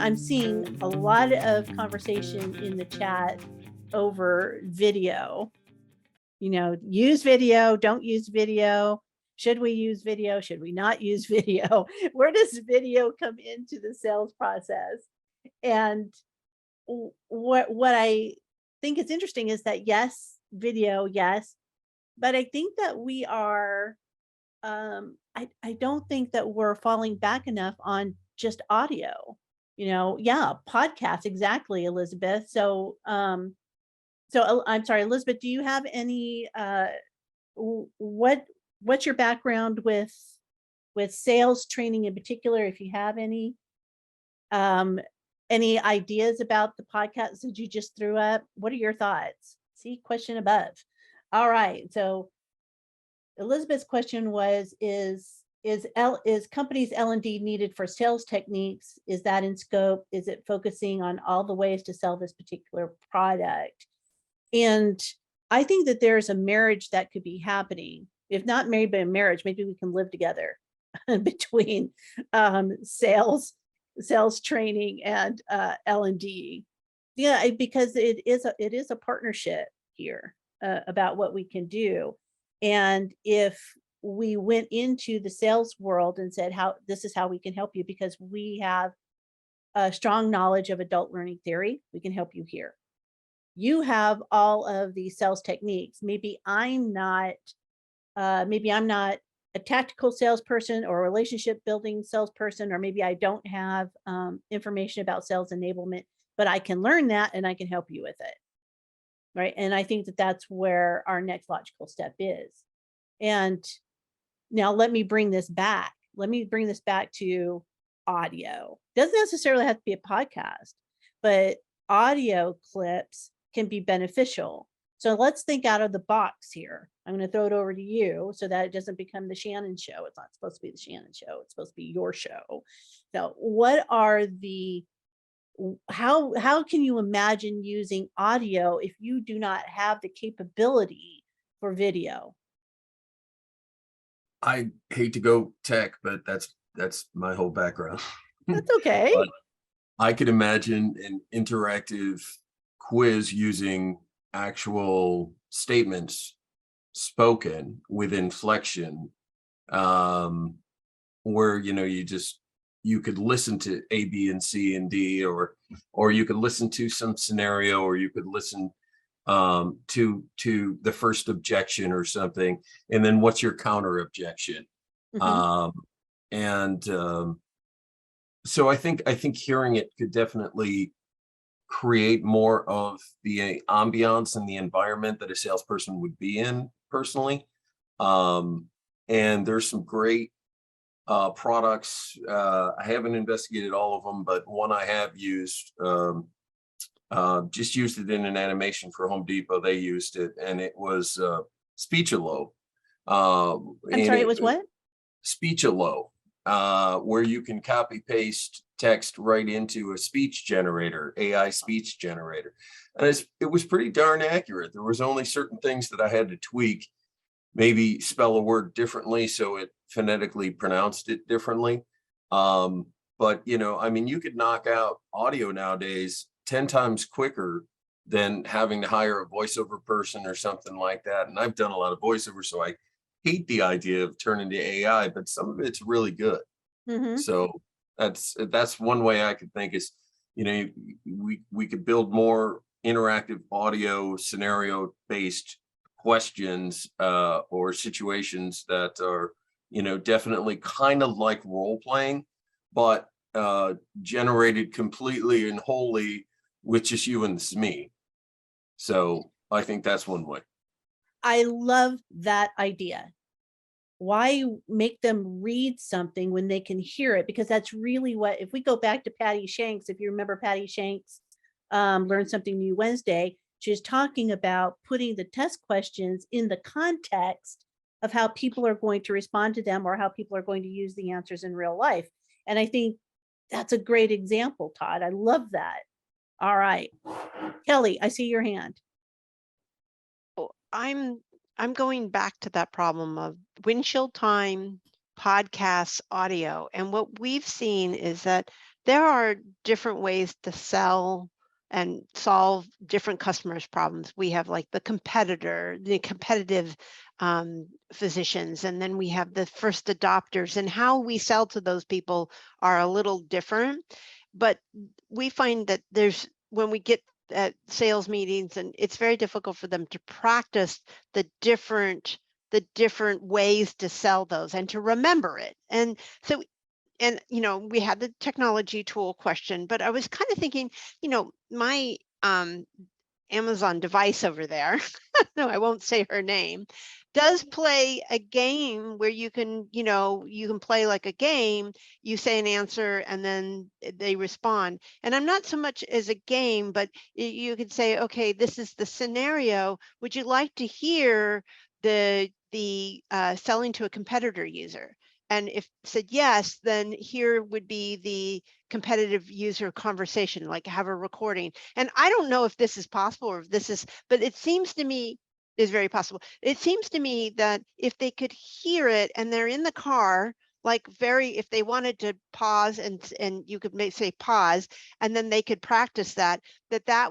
I'm seeing a lot of conversation in the chat over video. Use video, don't use video. Should we use video? Should we not use video? Where does video come into the sales process? And what I think is interesting is that yes, video, yes, but I think that we are I don't think that we're falling back enough on just audio. Yeah, podcast, exactly, Elizabeth. I'm sorry, Elizabeth, do you have any what's your background with sales training in particular, if you have um any ideas about the podcast that you just threw up? What are your thoughts? See, question above. All right. So Elizabeth's question was, is companies L&D needed for sales techniques? Is that in scope? Is it focusing on all the ways to sell this particular product? And I think that there's a marriage that could be happening. If not married by marriage, maybe we can live together between sales training and L&D. Yeah, because it is a partnership here about what we can do. And if we went into the sales world and said, this is how we can help you, because we have a strong knowledge of adult learning theory, we can help you here. You have all of the sales techniques. Maybe I'm not a tactical salesperson or a relationship building salesperson, or maybe I don't have information about sales enablement, but I can learn that and I can help you with it. Right. And I think that that's where our next logical step is. And now let me bring this back. Let me bring this back to audio. Doesn't necessarily have to be a podcast, but audio clips can be beneficial. So let's think out of the box here. I'm going to throw it over to you so that it doesn't become the Shannon show. It's not supposed to be the Shannon show. It's supposed to be your show. So what are how can you imagine using audio if you do not have the capability for video? I hate to go tech, but that's my whole background. That's okay. But I could imagine an interactive quiz using actual statements spoken with inflection, where you could listen to A, B, and C and D, or you could listen to some scenario, or you could listen to the first objection or something, and then what's your counter objection. So I think hearing it could definitely create more of the ambiance and the environment that a salesperson would be in personally. And there's some great products. I haven't investigated all of them, but one I have used, just used it in an animation for Home Depot. They used it, and it was Speech-a-Lo. I'm sorry, it was what? Speech-a-Lo, where you can copy paste text right into a speech generator, AI speech generator. And it was pretty darn accurate. There was only certain things that I had to tweak, maybe spell a word differently so it phonetically pronounced it differently. But you could knock out audio nowadays 10 times quicker than having to hire a voiceover person or something like that. And I've done a lot of voiceover, so I hate the idea of turning to AI, but some of it's really good. So that's one way I could think is, we could build more interactive audio scenario based questions or situations that are, definitely kind of like role playing, but generated completely and wholly with just you and me. So I think that's one way. I love that idea. Why make them read something when they can hear it? Because that's really what, if we go back to Patty Shanks, if you remember Patty Shanks, Learn Something New Wednesday, she was talking about putting the test questions in the context of how people are going to respond to them or how people are going to use the answers in real life. And I think that's a great example, Todd. I love that. All right. Kelly, I see your hand. I'm going back to that problem of windshield time, podcasts, audio. And what we've seen is that there are different ways to sell and solve different customers' problems. We have like the competitive physicians, and then we have the first adopters, and how we sell to those people are a little different. But we find that when we get at sales meetings, and it's very difficult for them to practice the different ways to sell those and to remember it. And so, and we had the technology tool question, but I was kind of thinking, my Amazon device over there, no, I won't say her name, does play a game where you can play like a game. You say an answer and then they respond. And I'm not so much as a game, but you could say, okay, this is the scenario. Would you like to hear the selling to a competitor user? And if said yes, then here would be the competitive user conversation, like have a recording. And I don't know if this is possible or if this is, but it seems to me is very possible. It seems to me that if they could hear it and they're in the car, like if they wanted to pause and you could say pause, and then they could practice that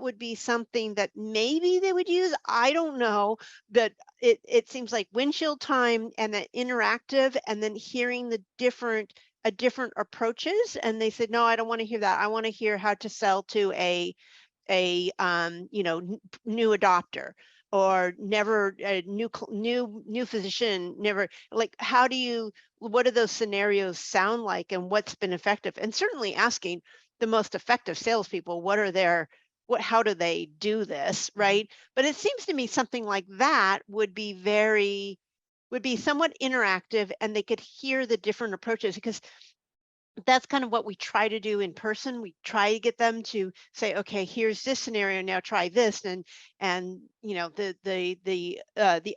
would be something that maybe they would use. I don't know, that it seems like windshield time and that interactive, and then hearing the different approaches. And they said, no, I don't want to hear that. I want to hear how to sell to a new adopter, or never a new physician, never, like, what do those scenarios sound like and what's been effective? And certainly asking the most effective salespeople, how do they do this, right? But it seems to me something like that would be somewhat interactive, and they could hear the different approaches, because that's kind of what we try to do in person. We try to get them to say, okay, here's this scenario, now try this. And the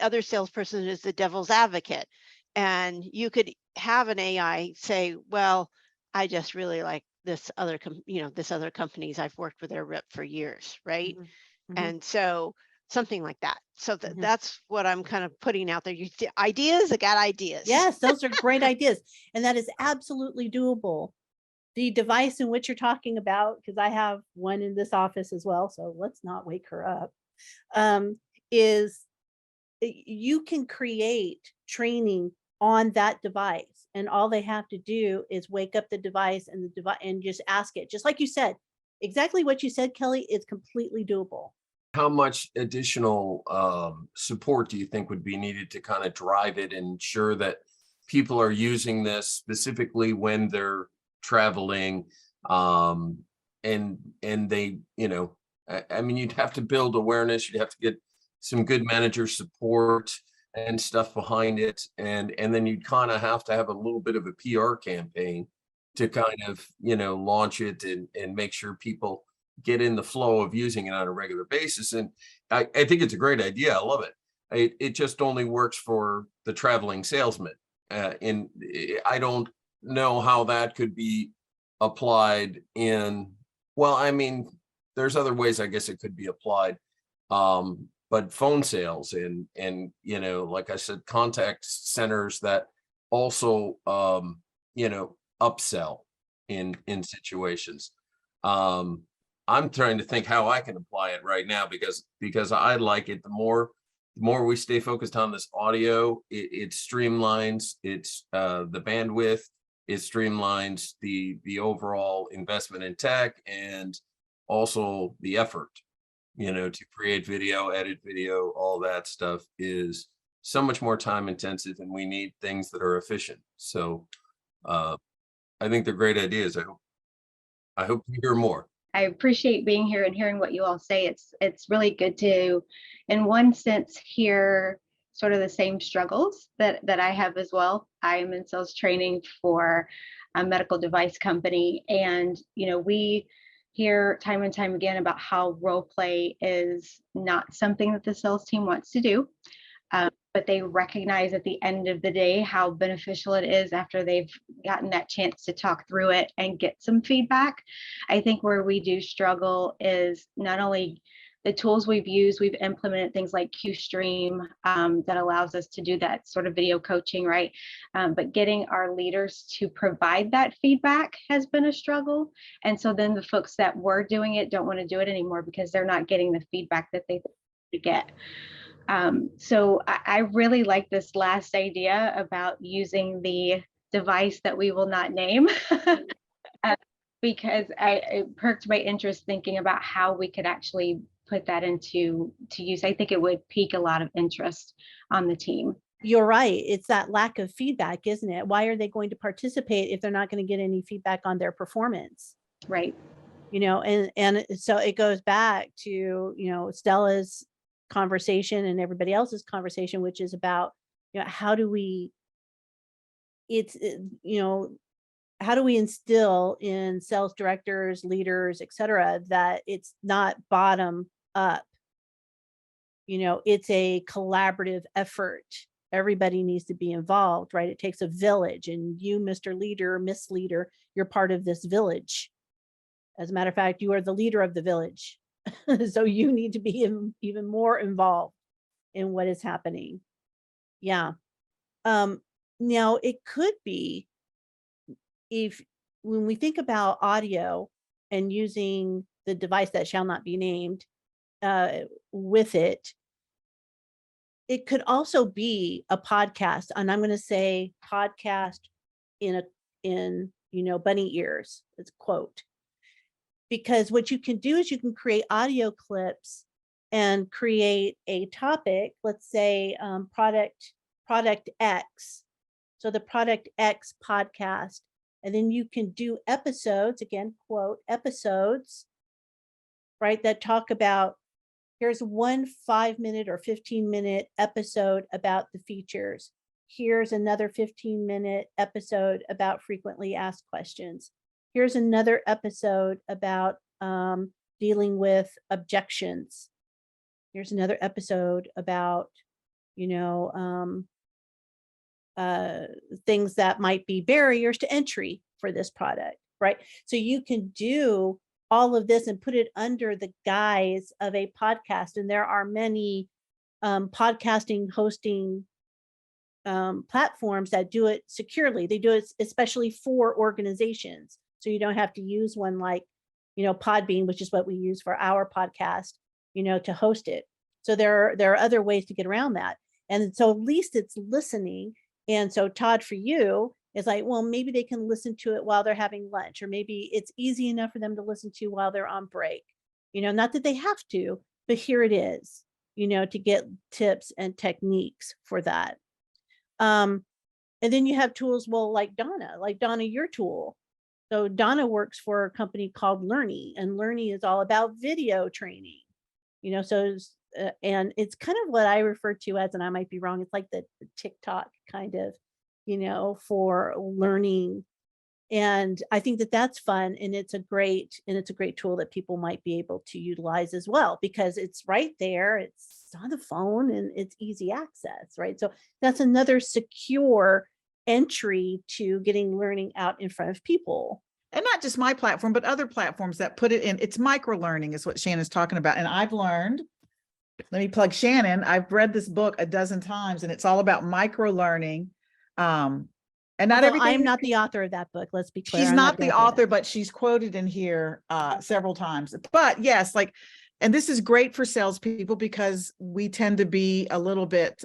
other salesperson is the devil's advocate. And you could have an AI say, well, I just really like this other companies. I've worked with their rep for years, right? And so something like that. So that's what I'm kind of putting out there. Ideas, I got ideas. Yes, those are great ideas. And that is absolutely doable. The device in which you're talking about, because I have one in this office as well, so let's not wake her up, is you can create training on that device. And all they have to do is wake up the device and just ask it. Just like you said, exactly what you said, Kelly, is completely doable. How much additional support do you think would be needed to kind of drive it and ensure that people are using this specifically when they're traveling, and they, I mean, you'd have to build awareness, you'd have to get some good manager support and stuff behind it, and then you'd kind of have to have a little bit of a PR campaign to kind of launch it and make sure people get in the flow of using it on a regular basis. And I think it's a great idea. I love it. It just only works for the traveling salesman. And I don't know how that could be applied well, I mean, there's other ways I guess it could be applied. But phone sales and like I said, contact centers that also, upsell in situations. I'm trying to think how I can apply it right now, because I like it. The more we stay focused on this audio, it streamlines the bandwidth, it streamlines the overall investment in tech, and also the effort, to create video, edit video, all that stuff is so much more time intensive, and we need things that are efficient. So I think they're great ideas. I hope to hear more. I appreciate being here and hearing what you all say. It's really good to, in one sense, hear sort of the same struggles that I have as well. I'm in sales training for a medical device company, and we hear time and time again about how role play is not something that the sales team wants to do. But they recognize at the end of the day how beneficial it is after they've gotten that chance to talk through it and get some feedback. I think where we do struggle is not only the tools we've used, we've implemented things like QStream that allows us to do that sort of video coaching, right? But getting our leaders to provide that feedback has been a struggle. And so then the folks that were doing it don't want to do it anymore because they're not getting the feedback that they get. So I really like this last idea about using the device that we will not name because it perked my interest thinking about how we could actually put that into use. I think it would pique a lot of interest on the team. You're right. It's that lack of feedback, isn't it? Why are they going to participate if they're not going to get any feedback on their performance? Right. You know, and so it goes back to, you know, Stella's conversation and everybody else's conversation, which is about, you know, how do we instill in sales directors, leaders, et cetera, that it's not bottom up. You know, it's a collaborative effort. Everybody needs to be involved, right? It takes a village, and you, Mr. Leader, Miss Leader, you're part of this village. As a matter of fact, you are the leader of the village. So you need to be even more involved in what is happening. Yeah. Now it could be, when we think about audio and using the device that shall not be named with it, it could also be a podcast. And I'm going to say podcast in bunny ears, it's quote. Because what you can do is you can create audio clips and create a topic, let's say product X. So the product X podcast, and then you can do episodes, again, quote, episodes, right? That talk about, here's one 5-minute or 15-minute episode about the features. Here's another 15-minute episode about frequently asked questions. Here's another episode about dealing with objections. Here's another episode about, things that might be barriers to entry for this product, right? So you can do all of this and put it under the guise of a podcast. And there are many podcasting hosting platforms that do it securely. They do it especially for organizations. So you don't have to use one like, Podbean, which is what we use for our podcast, to host it. So there are other ways to get around that. And so at least it's listening. And so Todd, for you, is like, well, maybe they can listen to it while they're having lunch, or maybe it's easy enough for them to listen to while they're on break. Not that they have to, but here it is, to get tips and techniques for that. And then you have tools, well, like Donna, your tool. So Donna works for a company called Learny, and Learny is all about video training, and it's kind of what I refer to as, and I might be wrong, it's like the TikTok kind of, for learning. And I think that that's fun, and it's a great tool that people might be able to utilize as well, because it's right there, it's on the phone, and it's easy access, right? So that's another secure entry to getting learning out in front of people. And not just my platform, but other platforms that put it in. It's micro learning is what Shannon's talking about. And I've learned, let me plug Shannon. I've read this book a dozen times, and it's all about micro learning. And not everything. I'm not the author of that book. Let's be clear. She's not the author, but she's quoted in here several times. But yes, and this is great for salespeople because we tend to be a little bit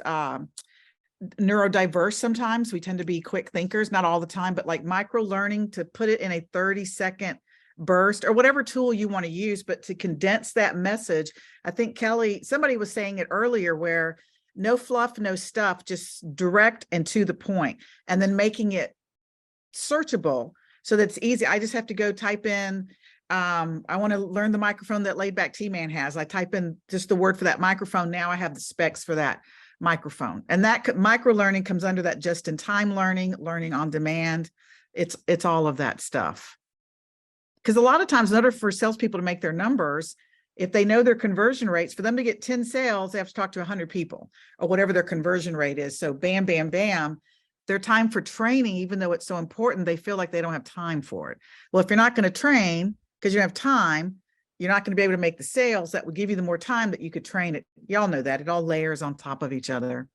neurodiverse sometimes. We tend to be quick thinkers, not all the time, but like micro learning, to put it in a 30-second burst or whatever tool you want to use, but to condense that message. I think Kelly, somebody was saying it earlier, where no fluff, no stuff, just direct and to the point, and then making it searchable so that it's easy. I just have to go type in, I want to learn the microphone that Laid Back T-Man has. I type in just the word for that microphone. Now I have the specs for that microphone. And that micro learning comes under that just-in-time learning on demand. It's all of that stuff. Because a lot of times, in order for salespeople to make their numbers, if they know their conversion rates, for them to get 10 sales, they have to talk to 100 people or whatever their conversion rate is. So bam, bam, bam, their time for training, even though it's so important, they feel like they don't have time for it. Well, if you're not going to train because you don't have time, you're not going to be able to make the sales. That would give you the more time that you could train it. Y'all know that it all layers on top of each other.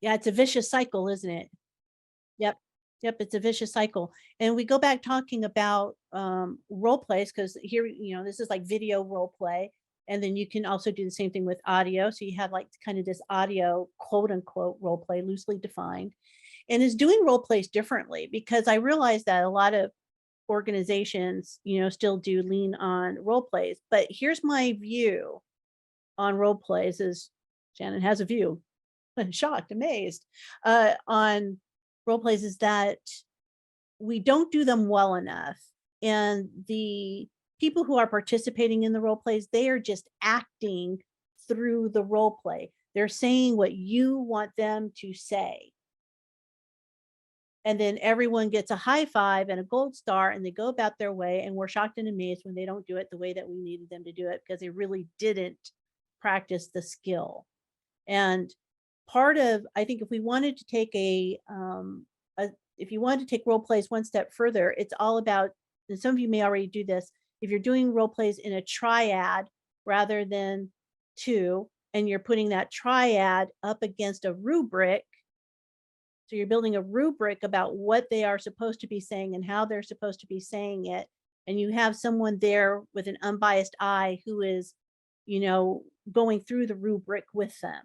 Yeah, it's a vicious cycle, isn't it? Yep. Yep, it's a vicious cycle. And we go back talking about role plays, because here, this is like video role play. And then you can also do the same thing with audio. So you have like kind of this audio quote unquote role play, loosely defined, and is doing role plays differently, because I realize that a lot of organizations, still do lean on role plays. But here's my view on role plays is Shannon has a view. I'm shocked, amazed on role plays, is that we don't do them well enough. And the people who are participating in the role plays, they are just acting through the role play. They're saying what you want them to say. And then everyone gets a high five and a gold star, and they go about their way. And we're shocked and amazed when they don't do it the way that we needed them to do it, because they really didn't practice the skill. And part of, I think, if we wanted to take if you wanted to take role plays one step further, it's all about, and some of you may already do this, if you're doing role plays in a triad rather than two, and you're putting that triad up against a rubric. So you're building a rubric about what they are supposed to be saying and how they're supposed to be saying it. And you have someone there with an unbiased eye who is, going through the rubric with them.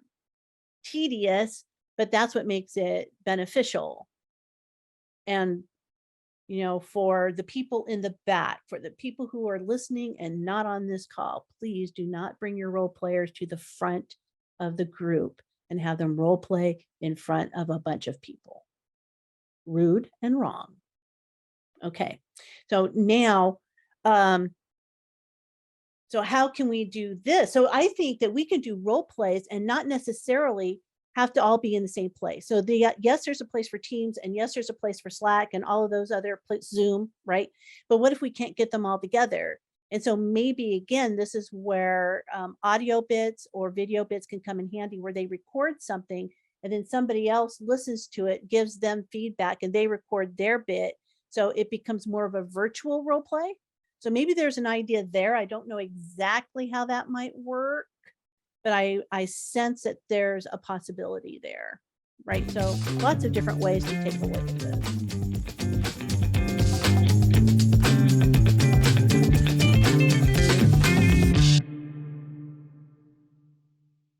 Tedious, but that's what makes it beneficial. And, for the people in the back, for the people who are listening and not on this call, please do not bring your role players to the front of the group and have them role play in front of a bunch of people. Rude and wrong. Okay, so now, so how can we do this? So I think that we can do role plays and not necessarily have to all be in the same place. So yes, there's a place for Teams, and yes, there's a place for Slack and all of those other places, Zoom, right? But what if we can't get them all together? And so maybe, again, this is where audio bits or video bits can come in handy, where they record something and then somebody else listens to it, gives them feedback, and they record their bit. So it becomes more of a virtual role play. So maybe there's an idea there. I don't know exactly how that might work, but I sense that there's a possibility there, right? So lots of different ways to take a look at this.